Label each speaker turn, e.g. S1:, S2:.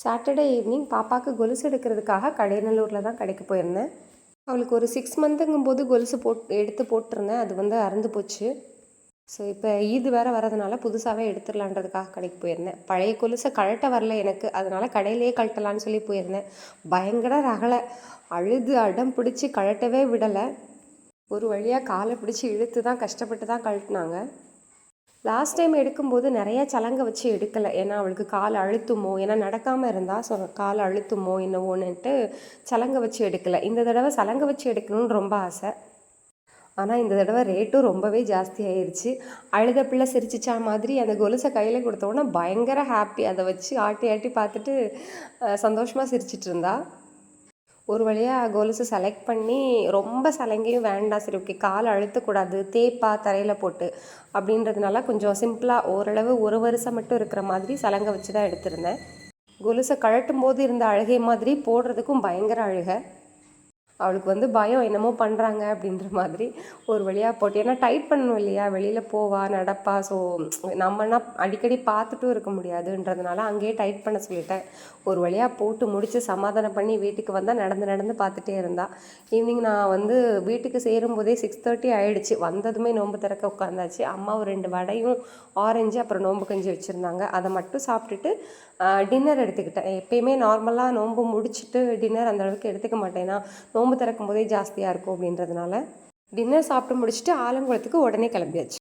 S1: Saturday evening பாப்பாவுக்கு கொலுசு எடுக்கிறதுக்காக கடையநல்லூரில் தான் கடைக்கு போயிருந்தேன். அவளுக்கு ஒரு 6 மந்த்துங்கும்போது கொலுசு எடுத்து போட்டிருந்தேன். அது வந்து அறுந்து போச்சு. ஸோ இப்போ ஈது வேறு வரதுனால புதுசாகவே எடுத்துடலான்றதுக்காக கடைக்கு போயிருந்தேன். பழைய கொலுசை கழட்ட வரல எனக்கு, அதனால் கடையிலேயே கழட்டலான்னு சொல்லி போயிருந்தேன். பயங்கர ரகலை, அழுது அடம் பிடிச்சி கழட்டவே விடலை. ஒரு வழியாக காலை பிடிச்சி இழுத்து தான் கஷ்டப்பட்டு தான் கழட்டினாங்க. லாஸ்ட் டைம் எடுக்கும்போது நிறையா சலங்கை வச்சு எடுக்கலை, ஏன்னா அவளுக்கு கால் அழுத்துமோ, ஏன்னா நடக்காமல் இருந்தால் ஸோ கால் அழுத்துமோ என்னவோன்னுட்டு சலங்கை வச்சு எடுக்கலை. இந்த தடவை சலங்கை வச்சு எடுக்கணும்னு ரொம்ப ஆசை. ஆனால் இந்த தடவை ரேட்டும் ரொம்பவே ஜாஸ்தி ஆயிடுச்சு. அழுத பிள்ளை சிரிச்சிச்சா மாதிரி அந்த கொலுசை கையில் கொடுத்தோன்னா பயங்கர ஹாப்பி. அதை வச்சு ஆட்டி ஆட்டி பார்த்துட்டு சந்தோஷமாக சிரிச்சிட்டு இருந்தா. ஒரு வழியாக கொலுசு செலக்ட் பண்ணி, ரொம்ப சலங்கையும் வேண்டாம், சரி ஓகே கால் அழுத்தக்கூடாது, தேப்பா தரையில் போட்டு அப்படின்றதுனால கொஞ்சம் சிம்பிளாக ஓரளவு ஒரு வருஷம் மட்டும் இருக்கிற மாதிரி சலங்கை வச்சு தான் எடுத்திருந்தேன். கொலுசை கழட்டும் போது இருந்த அழுகை மாதிரி போடுறதுக்கும் பயங்கர அழுகை. அவளுக்கு வந்து பயம், என்னமோ பண்ணுறாங்க அப்படின்ற மாதிரி ஒரு வழியாக போட்டு, ஏன்னா டைட் பண்ணணும் இல்லையா, வெளியில் போவா நடப்பா. ஸோ நம்மனா அடிக்கடி பார்த்துட்டும் இருக்க முடியாதுன்றதுனால அங்கேயே டைட் பண்ண சொல்லிட்டேன். ஒரு வழியாக போட்டு முடித்து சமாதானம் பண்ணி வீட்டுக்கு வந்தால் நடந்து நடந்து பார்த்துட்டே இருந்தா. ஈவினிங் நான் வந்து வீட்டுக்கு சேரும்போதே 6:30 ஆகிடுச்சு. வந்ததுமே நோன்பு திறக்க உட்காந்தாச்சு. அம்மா ஒரு 2 வடையும் ஆரஞ்சு அப்புறம் நோன்பு கஞ்சி வச்சுருந்தாங்க. அதை மட்டும் சாப்பிட்டுட்டு டின்னர் எடுத்துக்கிட்டேன். எப்பயுமே நார்மலாக நோன்பு முடிச்சுட்டு டின்னர் அந்தளவுக்கு எடுத்துக்க மாட்டேன்னா நோன்பு திறக்கும் போதே ஜாஸ்தியாக இருக்கும் அப்படின்றதுனால டின்னர் சாப்பிட்டு முடிச்சுட்டு ஆலங்குளத்துக்கு உடனே கிளம்பியாச்சு.